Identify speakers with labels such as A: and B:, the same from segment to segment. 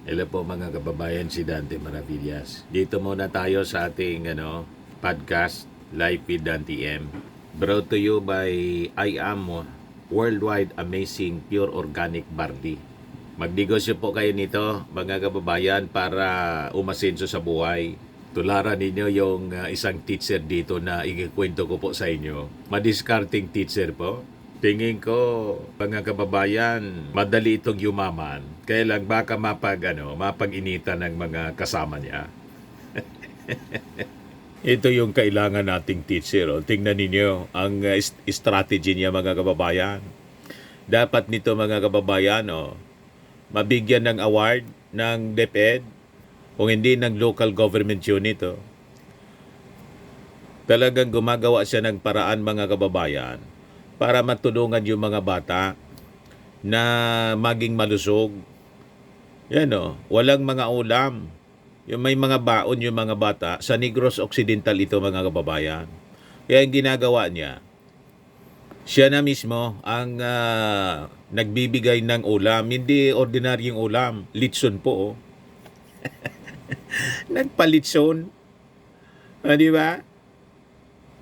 A: Hello po mga kababayan, si Dante Maravillas. Dito muna tayo sa ating podcast, Live with Dante M. Brought to you by I Am Worldwide Amazing Pure Organic Barley. Magnegosyo po kayo nito mga kababayan para umasenso sa buhay. Tularan ninyo yung isang teacher dito na ikikwento ko po sa inyo. Madiscarding teacher po. Tingin ko, mga kababayan, madali itong yumaman. Kaya lang baka mapag-initan ng mga kasama niya. Ito yung kailangan nating teacher. Oh. Tingnan ninyo ang strategy niya mga kababayan. Dapat nito mga kababayan, mabigyan ng award ng DepEd, kung hindi ng local government unit. Talagang gumagawa siya ng paraan mga kababayan para matulungan yung mga bata na maging malusog. Yan walang mga ulam. Yung may mga baon yung mga bata, sa Negros Occidental ito mga kababayan. Kaya ang ginagawa niya, siya na mismo ang nagbibigay ng ulam. Hindi ordinaryong ulam, litson po. Nagpalitson. Di ba?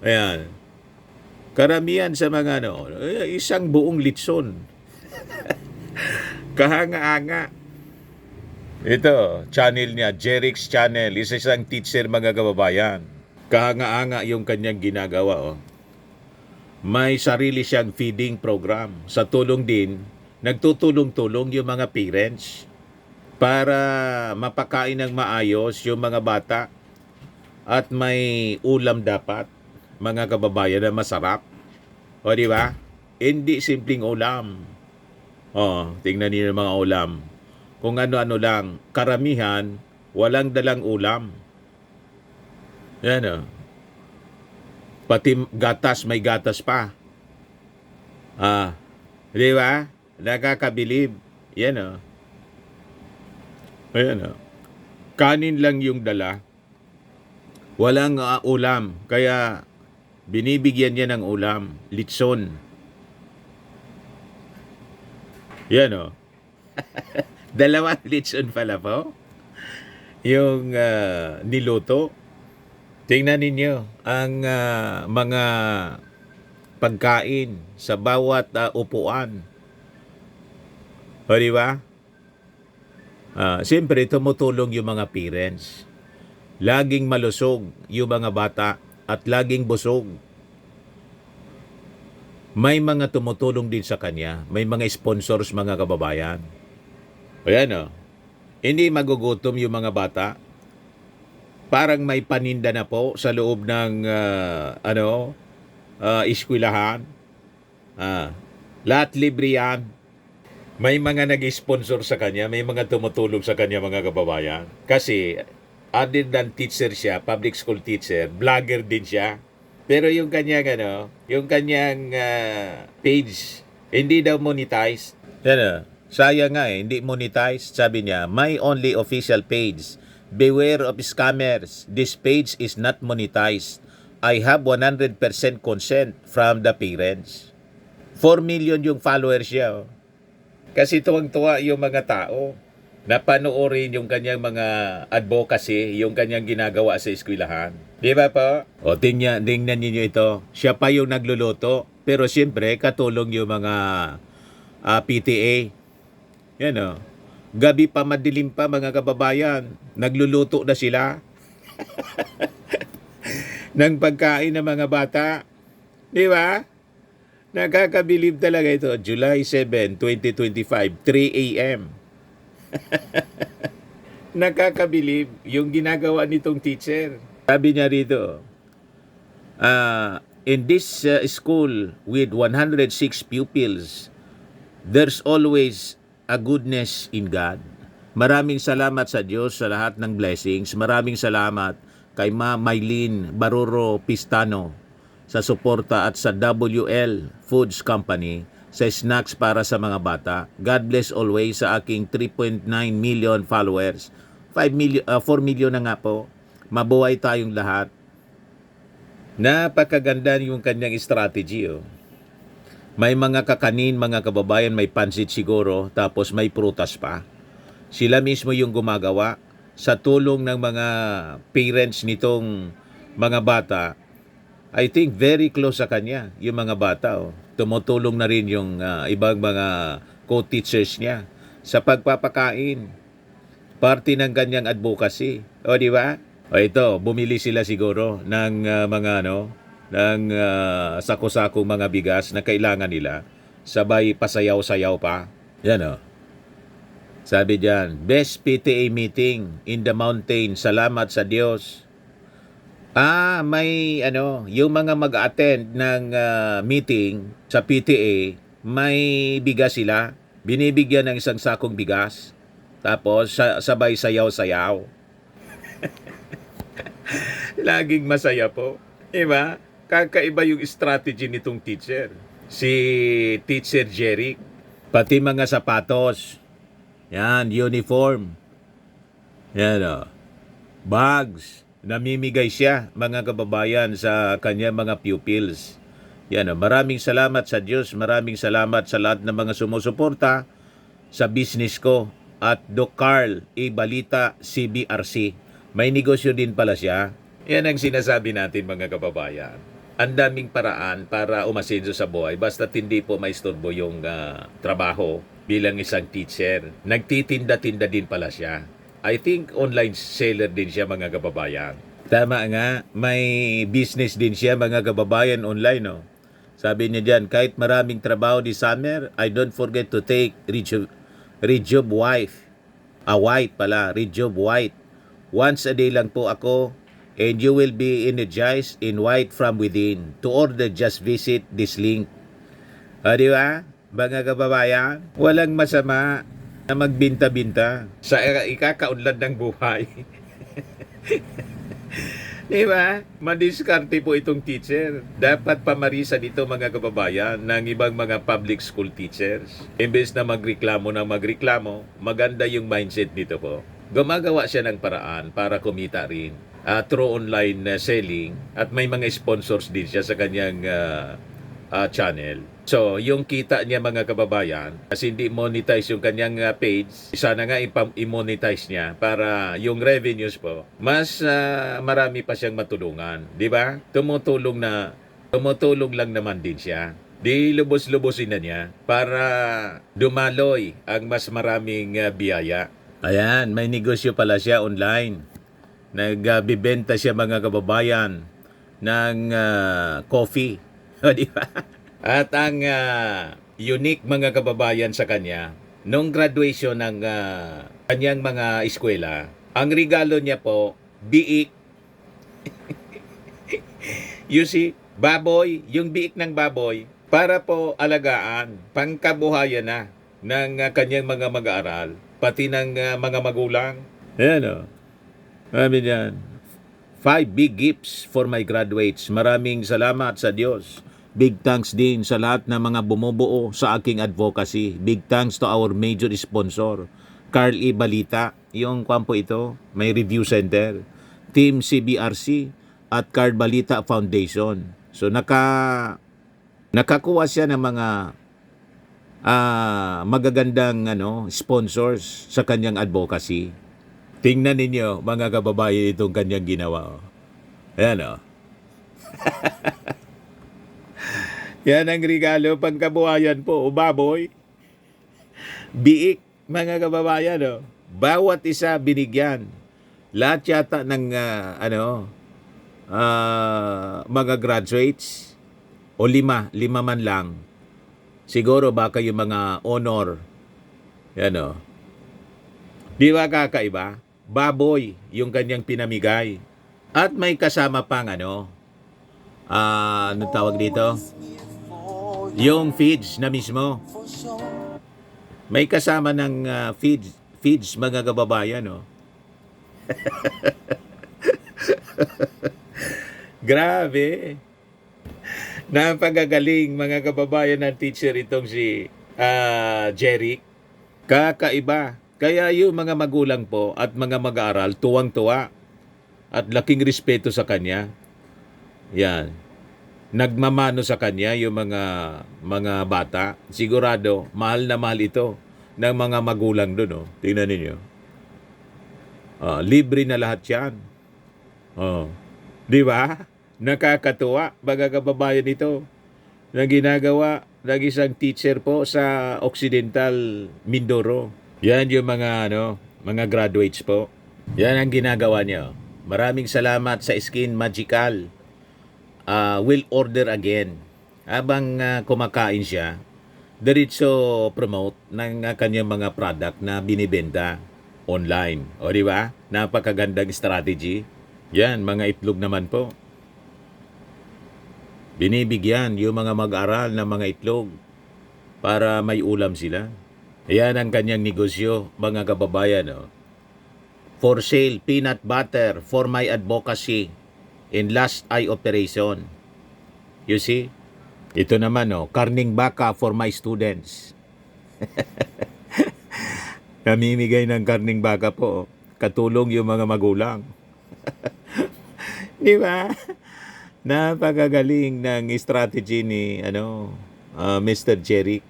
A: Ayan. Karamihan sa mga isang buong litson. Kahanga-anga. Ito, channel niya, Jerix Channel. Isang teacher mga kababayan. Kahanga-anga yung kanyang ginagawa. May sarili siyang feeding program. Sa tulong din, nagtutulong-tulong yung mga parents para mapakain ng maayos yung mga bata at may ulam dapat mga kababayan na masarap. O di ba? Hindi simpleng ulam. Tingnan niyo yung mga ulam. Kung ano-ano lang, karamihan walang dalang ulam. Yan Pati gatas, may gatas pa. Di ba? Nakakabilib. Yan Ayan Kanin lang yung dala. Walang ulam. Kaya binibigyan niya ng ulam. Litson. Yan Dalawang litson pala po. Yung niluto. Tingnan ninyo ang mga pagkain sa bawat upuan. O di ba? Siyempre tumutulong yung mga parents. Laging malusog yung mga bata at laging busog. May mga tumutulong din sa kanya. May mga sponsors mga kababayan. Ayan Hindi magugutom yung mga bata. Parang may paninda na po sa loob ng eskwelahan. Lahat libre yan. May mga nag-sponsor sa kanya, may mga tumutulong sa kanya mga kababayan. Kasi other than teacher siya, public school teacher, vlogger din siya. Pero yung kanyang page, hindi daw monetized. Sayang nga hindi monetized. Sabi niya, my only official page. Beware of scammers. This page is not monetized. I have 100% consent from the parents. 4 million yung followers siya. Kasi tuwang-tuwa yung mga tao. Napanoorin yung kanyang mga advocacy, yung kanyang ginagawa sa eskwelahan. Di ba po? Tingnan ninyo ito. Siya pa yung nagluluto. Pero siyempre, katulong yung mga PTA. Yan Gabi pa, madilim pa mga kababayan. Nagluluto na sila. ng pagkain ng mga bata. Di ba? Nakakabilib talaga ito. July 7, 2025, 3 a.m. Nakakabilib yung ginagawa nitong teacher. Sabi niya rito, in this school with 106 pupils, there's always a goodness in God. Maraming salamat sa Diyos sa lahat ng blessings. Maraming salamat kay Ma Maylene Baruro Pistano sa suporta at sa WL Foods Company sa snacks para sa mga bata. God bless always sa aking 3.9 million followers. 4 million na nga po. Mabuhay tayong lahat. Napakaganda yung kanyang strategy. May mga kakanin, mga kababayan, may pansit siguro, tapos may prutas pa. Sila mismo yung gumagawa sa tulong ng mga parents nitong mga bata. I think very close sa kanya yung mga bata. Oh. Tumutulong na rin yung ibang mga co-teachers niya sa pagpapakain. Parte ng kanyang advocacy. O di ba? O ito, bumili sila siguro ng mga ng sako-sakong mga bigas na kailangan nila. Sabay pasayaw-sayaw pa. Yan o. Sabi diyan, best PTA meeting in the mountain. Salamat sa Diyos. May yung mga mag-attend ng meeting sa PTA, may bigas sila. Binibigyan ng isang sakong bigas. Tapos sabay sayaw-sayaw. Laging masaya po. Diba? Kakaiba yung strategy nitong teacher. Si Teacher Jeric. Pati mga sapatos. Yan, uniform. Yan o. Bags. Namimigay siya, mga kababayan, sa kanya mga pupils. Yan o. Maraming salamat sa Diyos. Maraming salamat sa lahat ng mga sumusuporta sa business ko. At Doc Carl E. Balita CBRC. May negosyo din pala siya. Yan ang sinasabi natin, mga kababayan. Ang daming paraan para umasenso sa buhay basta hindi po maistorbo yung trabaho bilang isang teacher. Nagtitinda-tinda din pala siya. I think online seller din siya, mga kababayan. Tama nga, may business din siya, mga kababayan, online. No? Sabi niya dyan, kahit maraming trabaho di summer, I don't forget to take Rejob White. Rejob White. Once a day lang po ako, and you will be energized in white from within. To order, just visit this link. Di ba? Mga kababayan, walang masama na magbinta-binta sa ikakaunlad ng buhay. Di ba? Madiskarte po itong teacher. Dapat pamarisa dito, mga kababayan, ng ibang mga public school teachers. Imbes na magreklamo, maganda yung mindset dito po. Gumagawa siya ng paraan para kumita rin. Through online selling, at may mga sponsors din siya sa kanyang channel. So, yung kita niya, mga kababayan, kasi hindi monetize yung kanyang page, sana nga i-monetize niya para yung revenues po, mas marami pa siyang matulungan. Di ba? Tumutulong lang naman din siya. Di lubos-lubosin na niya para dumaloy ang mas maraming biyaya. Ayan, may negosyo pala siya online. Nagbibenta siya, mga kababayan, ng coffee. Di ba? At ang unique, mga kababayan, sa kanya, nung graduation ng kanyang mga eskwela, ang regalo niya po, biik. You see, baboy, yung biik ng baboy, para po alagaan, pangkabuhayan na ng kanyang mga mag-aaral, pati ng mga magulang. Ayan o. Sabi niyan, 5 big gifts for my graduates. Maraming salamat sa Diyos. Big thanks din sa lahat ng mga bumubuo sa aking advocacy. Big thanks to our major sponsor, Carl E. Balita. Yung kwampo ito, may review center. Team CBRC at Carl Balita Foundation. So nakakuha siya ng mga magagandang sponsors sa kanyang advocacy. Tingnan ninyo, mga kababayan, itong kanyang ginawa. Ayan o. Yan ang regalo, pangkabuhayan po, o baboy. Biik, mga kababayan o. Bawat isa binigyan. Lahat yata ng mga graduates, o lima man lang. Siguro baka yung mga honor. Yan o. Di ba kakaiba? Baboy yung kanyang pinamigay. At may kasama pang anong tawag dito? Yung feeds na mismo. May kasama ng feeds, mga kababayan, no? Grabe. Napagagaling, mga kababayan, ng teacher itong si Jeric. Kakaiba. Kaya yung mga magulang po at mga mag-aaral, tuwang-tuwa at laking respeto sa kanya. Yan. Nagmamano sa kanya yung mga bata. Sigurado, mahal na mahal ito ng mga magulang doon. Tingnan ninyo. Libre na lahat yan. Di ba? Nakakatuwa, mga kababayan ito, na ginagawa ng isang teacher po sa Occidental Mindoro. Yan yung mga graduates po. Yan ang ginagawa niyo. Maraming salamat sa Skin Magical. Will order again. Habang kumakain siya, diretso promote ng kanyang mga product na binibenta online. O di ba? Napakagandang strategy. Yan, mga itlog naman po. Binibigyan yung mga mag-aral ng mga itlog para may ulam sila. Yan ang kanyang negosyo, mga kababayan. For sale, peanut butter for my advocacy in last eye operation. You see? Ito naman, karning baka for my students. Namimigay ng karning baka po. Katulong yung mga magulang. Di ba? Napakagaling ng strategy ni Mr. Jeric.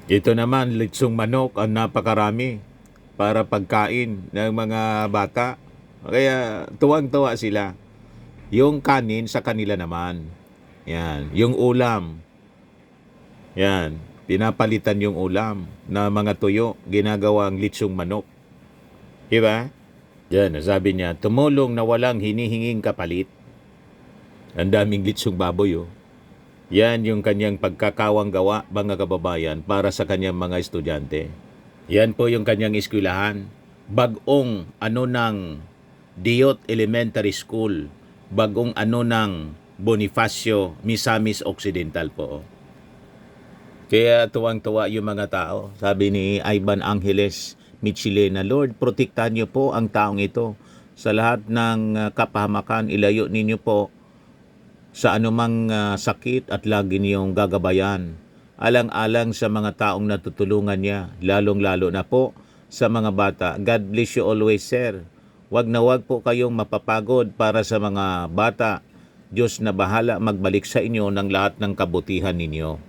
A: Ito naman, litsong manok ang napakarami para pagkain ng mga bata. Kaya tuwang-tuwa sila. Yung kanin sa kanila naman. Yan. Yung ulam. Yan. Pinapalitan yung ulam na mga tuyo. Ginagawang litsong manok. Diba? Yan. Sabi niya, tumulong na walang hinihinging kapalit. Ang daming litsong baboy. Yan yung kanyang pagkakawang gawa, mga kababayan, para sa kanyang mga estudyante. Yan po yung kanyang eskwelahan. Bagong ng Diot Elementary School. Bagong ng Bonifacio Misamis Occidental po. Kaya tuwang-tuwa yung mga tao. Sabi ni Ivan Angeles Michilena, Lord, protektahan niyo po ang taong ito. Sa lahat ng kapahamakan, ilayo ninyo po sa anumang sakit at lagi niyong gagabayan. Alang-alang sa mga taong natutulungan niya, lalong-lalo na po sa mga bata. God bless you always, sir. Wag na wag po kayong mapapagod para sa mga bata. Diyos na bahala magbalik sa inyo ng lahat ng kabutihan ninyo.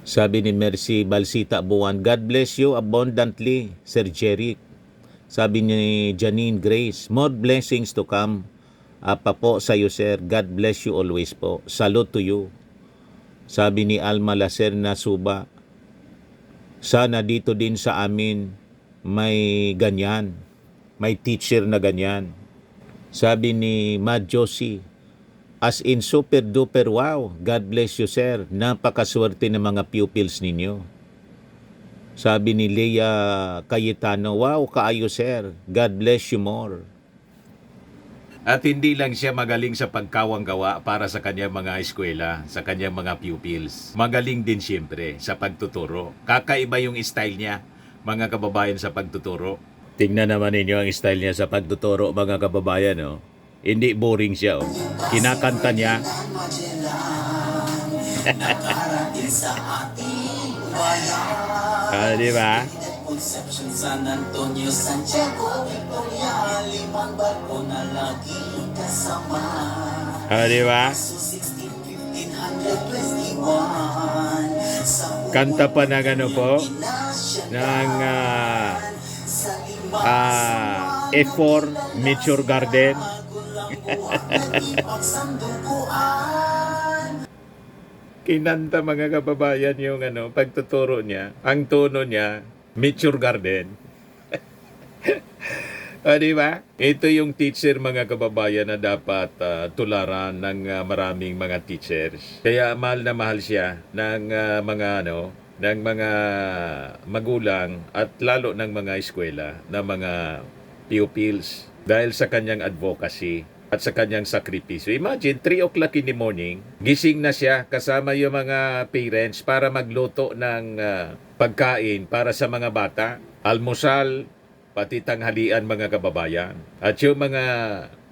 A: Sabi ni Mercy Balsita Buwan, God bless you abundantly, Sir Jeric. Sabi ni Janine Grace, more blessings to come. Pa po sa iyo, sir. God bless you always po. Salute to you. Sabi ni Alma Lacerna Suba, sana dito din sa amin may ganyan. May teacher na ganyan. Sabi ni Mad Josie, as in super duper wow. God bless you, sir. Napakaswerte ng mga pupils ninyo. Sabi ni Leia Cayetano, wow, kaayo, sir. God bless you more. At hindi lang siya magaling sa pagkawang gawa para sa kanyang mga eskwela, sa kanyang mga pupils. Magaling din siyempre sa pagtuturo. Kakaiba yung style niya, mga kababayan, sa pagtuturo. Tingnan naman ninyo ang style niya sa pagtuturo, mga kababayan. Hindi boring siya. Kinakanta niya. Di ba?
B: Conception San Antonio, Santiago, Victoria, limang barko na lagi kasama.
A: Di ba?
B: So 1521
A: Kanta pa ng ng F4 Mature Garden. Kinanta, mga kababayan, yung pagtuturo niya. Ang tono niya, Mature Garden. Di ba? Ito yung teacher, mga kababayan, na dapat tularan ng maraming mga teachers. Kaya mahal na mahal siya ng ng mga magulang at lalo ng mga eskwela, ng mga pupils, dahil sa kanyang advocacy at sa kanyang sakripisyo. Imagine, 3 o'clock in the morning, gising na siya kasama yung mga parents para magluto ng pagkain para sa mga bata. Almusal, pati tanghalian, mga kababayan. At yung mga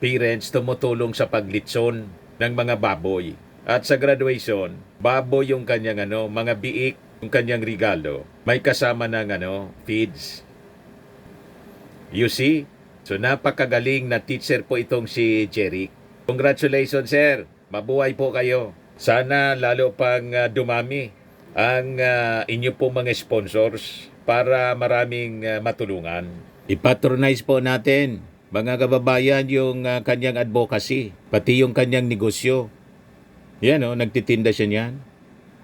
A: parents tumutulong sa paglitson ng mga baboy. At sa graduation, baboy yung kanyang mga biik, yung kanyang regalo. May kasama ng feeds. You see? So napakagaling na teacher po itong si Jeric. Congratulations, sir. Mabuhay po kayo. Sana lalo pang dumami ang inyo pong mga sponsors para maraming matulungan. Ipatronize po natin, mga kababayan, yung kanyang advocacy, pati yung kanyang negosyo. Yan nagtitinda siya niyan.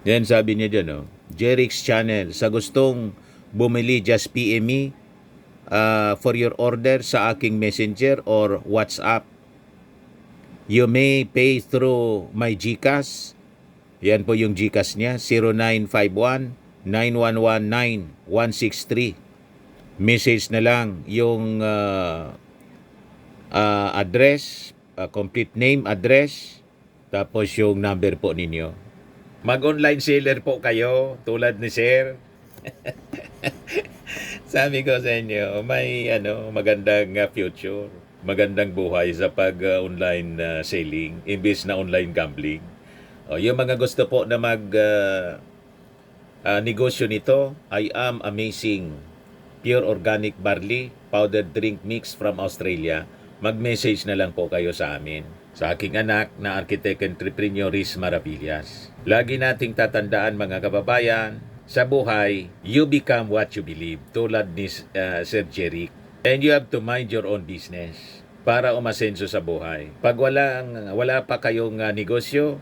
A: Yan sabi niya dyan, Jerix Channel, sa gustong bumili, just PM me for your order sa aking messenger or WhatsApp. You may pay through my GCash. Yan po yung GCash niya, 0951-911-9163. Message na lang yung address, complete name, address, tapos yung number po ninyo. Mag-online seller po kayo, tulad ni Sir. Sabi ko sa inyo, may magandang future, magandang buhay sa pag-online selling, imbes na online gambling. Yung mga gusto po na negosyo nito, I am amazing. Pure organic barley, powdered drink mix from Australia. Mag-message na lang po kayo sa amin. Sa aking anak na architect entrepreneur Riz Maravillas. Lagi nating tatandaan, mga kababayan, sa buhay, you become what you believe. Tulad ni Sir Jeric. And you have to mind your own business para umasenso sa buhay. Pag wala pa kayong negosyo,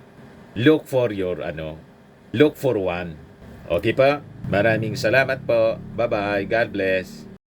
A: look for one. Okay pa? Maraming salamat po. Bye-bye. God bless.